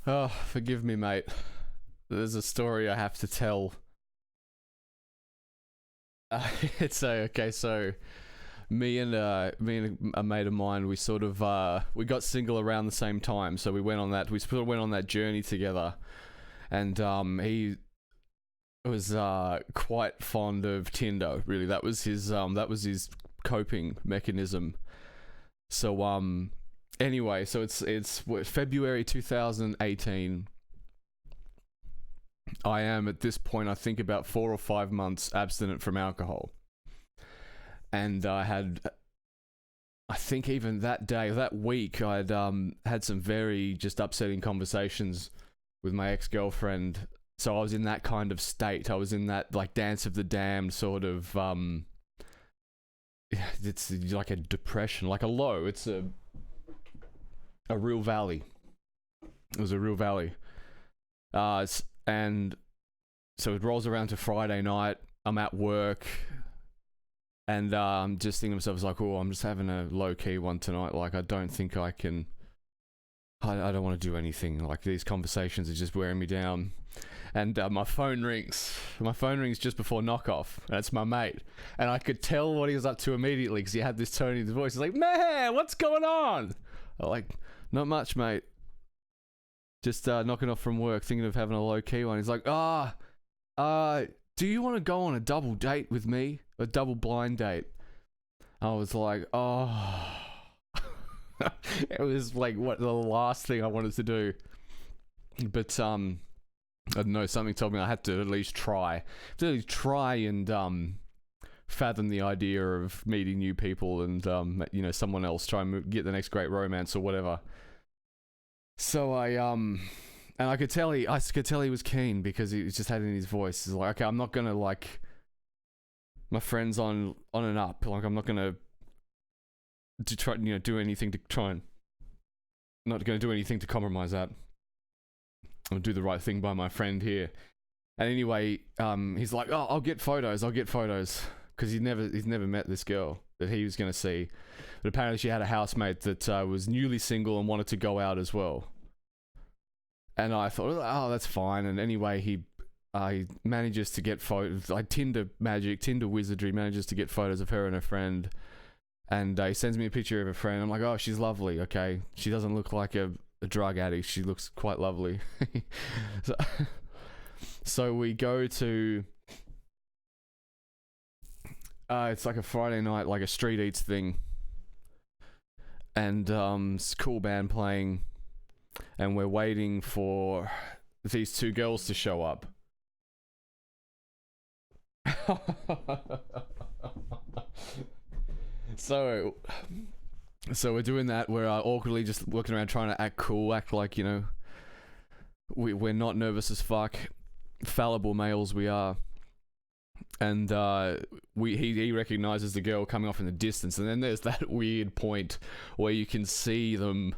Oh, forgive me, mate. There's a story I have to tell. Uh, it's okay. So me and a mate of mine, we sort of we got single around the same time. So we sort of went on that journey together, and he was quite fond of Tinder. Really, that was his coping mechanism. So anyway, so it's February 2018. I am at this point, I think, about 4 or 5 months abstinent from alcohol, and I think even that day, that week, I'd had some very just upsetting conversations with my ex-girlfriend. So I was in that kind of state. I was in that like dance of the damned sort of it's like a depression, like a low. It's a real valley. It was a real valley. And so it rolls around to Friday night. I'm at work, and I'm just thinking to myself, like, oh, I'm just having a low key one tonight. Like, I don't think I can. I don't want to do anything. Like, these conversations are just wearing me down. And my phone rings. My phone rings just before knockoff, and it's my mate. And I could tell what he was up to immediately because he had this tone in his voice. He's like, "Man, what's going on?" I'm like, "Not much, mate. Just knocking off from work, thinking of having a low key one." He's like, do you want to go on a double date with me? A double blind date? I was like, oh. It was like what the last thing I wanted to do. But I don't know, something told me I had to at least try. And fathom the idea of meeting new people and someone else, try and get the next great romance or whatever. So and I could tell he was keen because he just had it in his voice. He's like, okay, I'm not gonna like, my friend's on and up. Like, I'm not gonna try, do anything to try and, not gonna do anything to compromise that. I'll do the right thing by my friend here. And anyway, he's like, oh, I'll get photos, because he's never met this girl that he was gonna see. But apparently she had a housemate that was newly single and wanted to go out as well. And I thought, oh, that's fine. And anyway, he manages to get photos, like Tinder magic, Tinder wizardry, manages to get photos of her and her friend. And he sends me a picture of her friend. I'm like, oh, she's lovely. Okay, she doesn't look like a drug addict. She looks quite lovely. So we go to, it's like a Friday night, like a street eats thing. And it's a cool band playing, and we're waiting for these two girls to show up. So we're doing that. We're awkwardly just looking around, trying to act cool, act like, we're not nervous as fuck, fallible males we are. And he recognizes the girl coming off in the distance, and then there's that weird point where you can see them.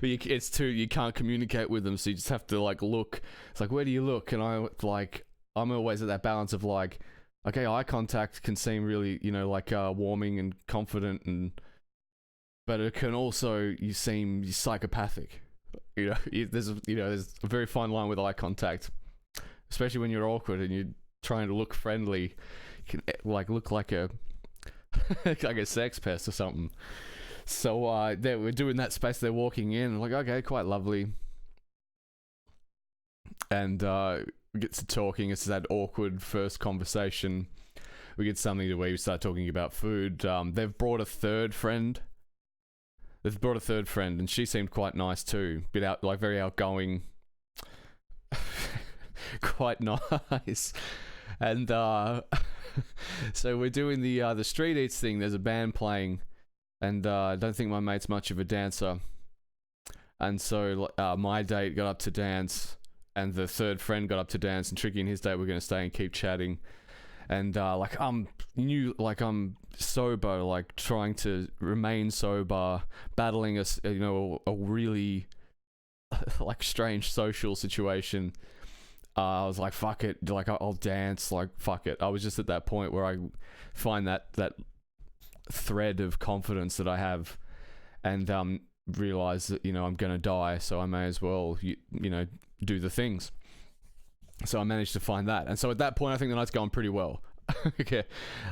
You can't communicate with them, so you just have to like look. It's like, where do you look? And I'm always at that balance of like, okay, eye contact can seem really warming and confident, but it can also seem psychopathic. There's a very fine line with eye contact, especially when you're awkward and you're trying to look friendly. You can look like a like a sex pest or something. So we're doing that space. They're walking in, and like, okay, quite lovely. And we get to talking. It's that awkward first conversation. We get something to eat. We start talking about food. They've brought a third friend. And she seemed quite nice too. Very outgoing. Quite nice. And so we're doing the street eats thing. There's a band playing, and I don't think my mate's much of a dancer. And so my date got up to dance, and the third friend got up to dance, and Tricky and his date were going to stay and keep chatting. And I'm sober, like trying to remain sober, battling a really like strange social situation. I was like, fuck it, like I'll dance, like fuck it. I was just at that point where I find that thread of confidence that I have, and realize that, you know, I'm gonna die, so I may as well, you know, do the things. So I managed to find that, and so at that point, I think the night's going pretty well. Okay,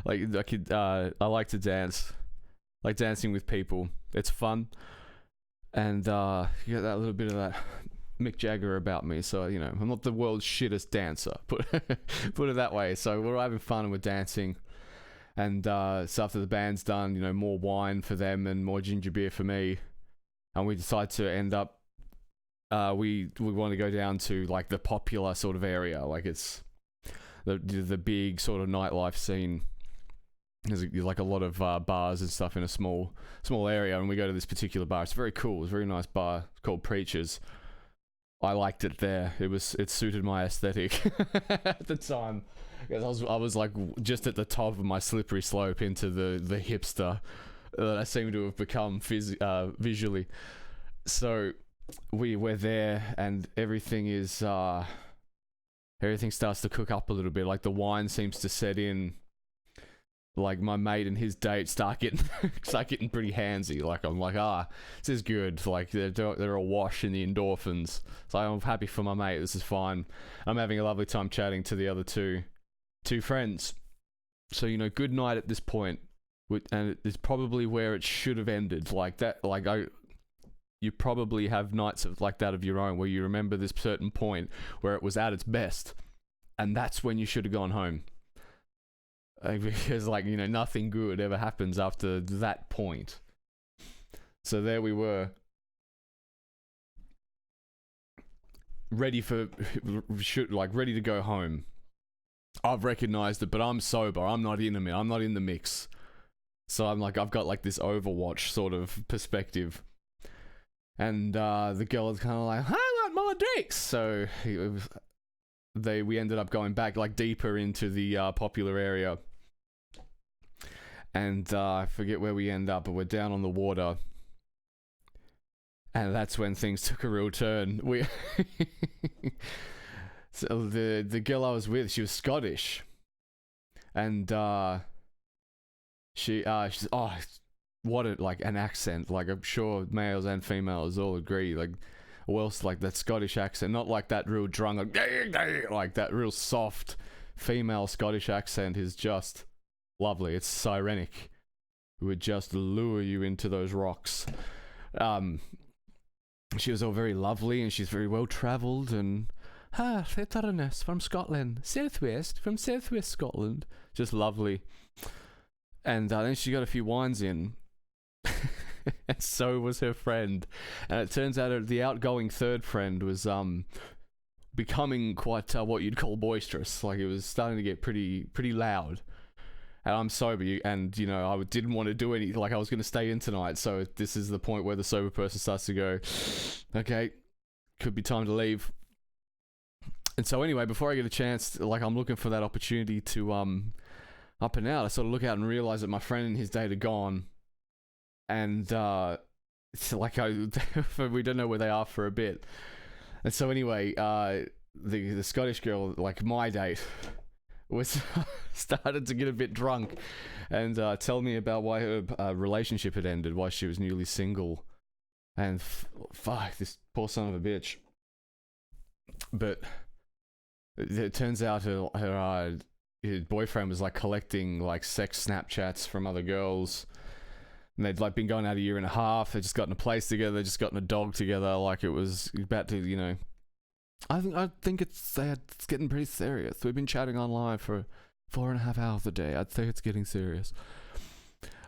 like I could, I like to dance, like dancing with people. It's fun, and you get that little bit of that Mick Jagger about me. So, you know, I'm not the world's shittest dancer, put it that way. So we're having fun and we're dancing, and so after the band's done, you know, more wine for them and more ginger beer for me, and we decide to end up. We want to go down to like the popular sort of area, like it's the big sort of nightlife scene. There's like a lot of bars and stuff in a small area, and we go to this particular bar. It's very cool. It's a very nice bar. It's called Preachers. I liked it there. It suited my aesthetic at the time, because I was like just at the top of my slippery slope into the hipster that I seem to have become visually. So we're there, and everything starts to cook up a little bit. Like the wine seems to set in. Like my mate and his date start getting pretty handsy. Like I'm like, this is good. Like they're awash in the endorphins. So I'm happy for my mate. This is fine. I'm having a lovely time chatting to the other two friends. So, you know, good night at this point, and it's probably where it should have ended. Like that. Like you probably have nights like that of your own where you remember this certain point where it was at its best, and that's when you should have gone home. Because, like, you know, nothing good ever happens after that point. So there we were, ready to go home. I've recognized it, but I'm sober. I'm not in the mix. So I'm like, I've got like this Overwatch sort of perspective. And the girl is kind of like, I want more drinks. So we ended up going back like deeper into the popular area. And I forget where we end up, but we're down on the water. And that's when things took a real turn. So the girl I was with, she was Scottish. And she's what an accent. Like, I'm sure males and females all agree. Like, like that Scottish accent, not like that real drunk, like that real soft female Scottish accent is just lovely. It's sirenic. It would just lure you into those rocks. She was all very lovely, and she's very well travelled, and Thetarness from Scotland, from southwest Scotland, just lovely. And then she got a few wines in, and so was her friend. And it turns out the outgoing third friend was becoming quite what you'd call boisterous. Like, it was starting to get pretty loud. And I'm sober, and, you know, I didn't want to do anything. Like, I was going to stay in tonight, so this is the point where the sober person starts to go, okay, could be time to leave. And so anyway, before I get a chance, like, I'm looking for that opportunity to up and out. I sort of look out and realize that my friend and his date are gone, and it's like we don't know where they are for a bit. And so anyway, the Scottish girl, like my date, was started to get a bit drunk and tell me about why her relationship had ended, why she was newly single, and fuck this poor son of a bitch. But it turns out her boyfriend was like collecting like sex Snapchats from other girls, and they'd like been going out a year and a half. They just gotten a place together, they just gotten a dog together. Like, it was about to, you know. I think it's getting pretty serious. We've been chatting online for 4.5 hours a day. I'd say it's getting serious.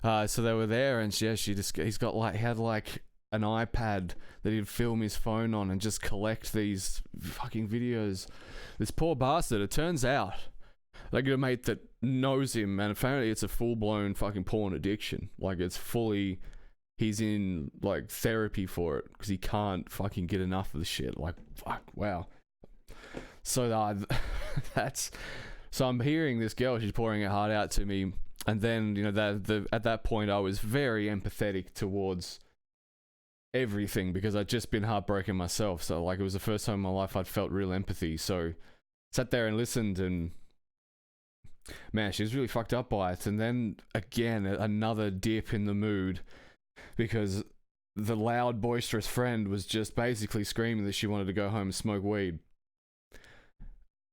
So they were there, and he had like an iPad that he'd film his phone on and just collect these fucking videos. This poor bastard. It turns out, they got a mate that knows him, and apparently it's a full-blown fucking porn addiction. Like, it's fully. He's in, like, therapy for it, because he can't fucking get enough of the shit. Like, fuck, wow. So, so I'm hearing this girl, she's pouring her heart out to me, and then, you know, at that point, I was very empathetic towards everything, because I'd just been heartbroken myself. So, like, it was the first time in my life I'd felt real empathy. So, sat there and listened, and man, she was really fucked up by it. And then, again, another dip in the mood, because the loud, boisterous friend was just basically screaming that she wanted to go home and smoke weed.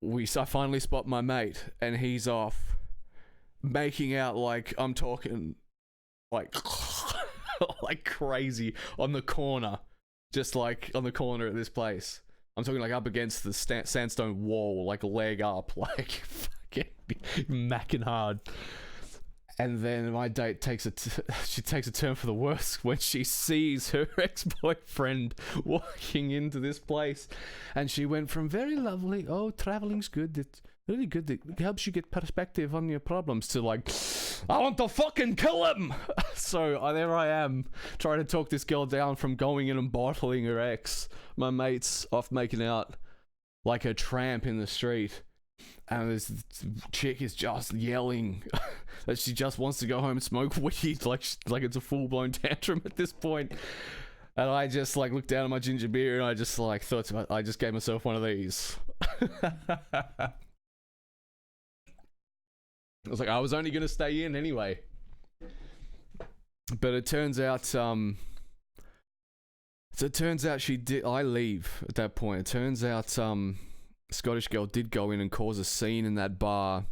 I finally spot my mate, and he's off making out like I'm talking like like crazy on the corner, just like on the corner of this place. I'm talking like up against the sandstone wall, like leg up, like fucking macking hard. And then my date takes she takes a turn for the worse when she sees her ex-boyfriend walking into this place. And she went from very lovely, oh, traveling's good, it's really good, it helps you get perspective on your problems, to like, I want to fucking kill him. So there I am, trying to talk this girl down from going in and bottling her ex. My mate's off making out like a tramp in the street. And this chick is just yelling that she just wants to go home and smoke weed, like it's a full-blown tantrum at this point. And I just like looked down at my ginger beer and I just like thought I just gave myself one of these. I was like, I was only gonna stay in anyway. But it turns out she did. I leave at that point. It turns out Scottish girl did go in and cause a scene in that bar.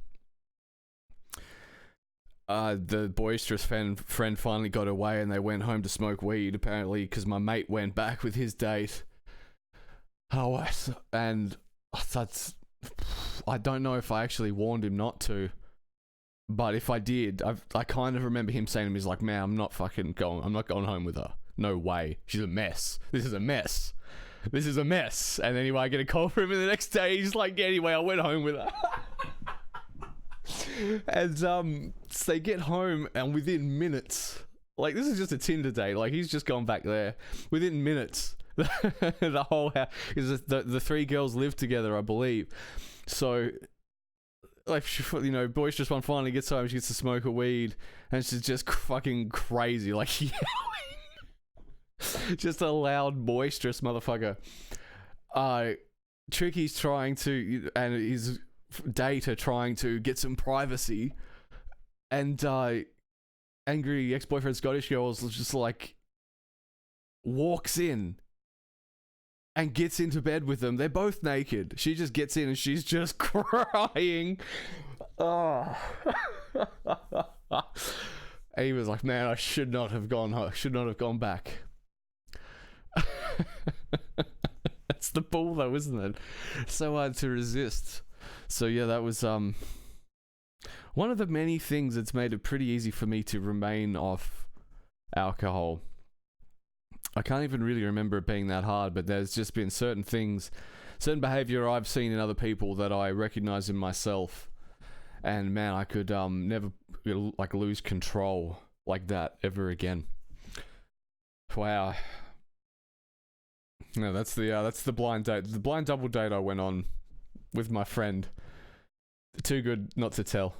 The boisterous friend finally got away and they went home to smoke weed, apparently, because my mate went back with his date. And I don't know if I actually warned him not to, but if I did, I kind of remember him saying to me, he's like, man, I'm not going home with her. No way. She's a mess. This is a mess. And anyway, I get a call from him the next day. He's like, anyway, I went home with her. And so they get home, and within minutes, like, this is just a Tinder date. Like, he's just gone back there. Within minutes, the whole house, because the three girls live together, I believe. So, like, you know, boisterous one finally gets home. She gets to smoke a weed, and she's just fucking crazy, like yelling. Just a loud, boisterous motherfucker. Tricky's trying to, and his date are trying to get some privacy, and angry ex-boyfriend Scottish girl is just like walks in and gets into bed with them. They're both naked. She just gets in and she's just crying. Oh. And he was like, man, I should not have gone home. I should not have gone back. That's the bull though, isn't it? So hard to resist. So yeah, that was one of the many things that's made it pretty easy for me to remain off alcohol. I can't even really remember it being that hard, but there's just been certain behavior I've seen in other people that I recognize in myself, and man, I could never like lose control like that ever again. Wow. No, that's the blind date. The blind double date I went on with my friend. Too good not to tell.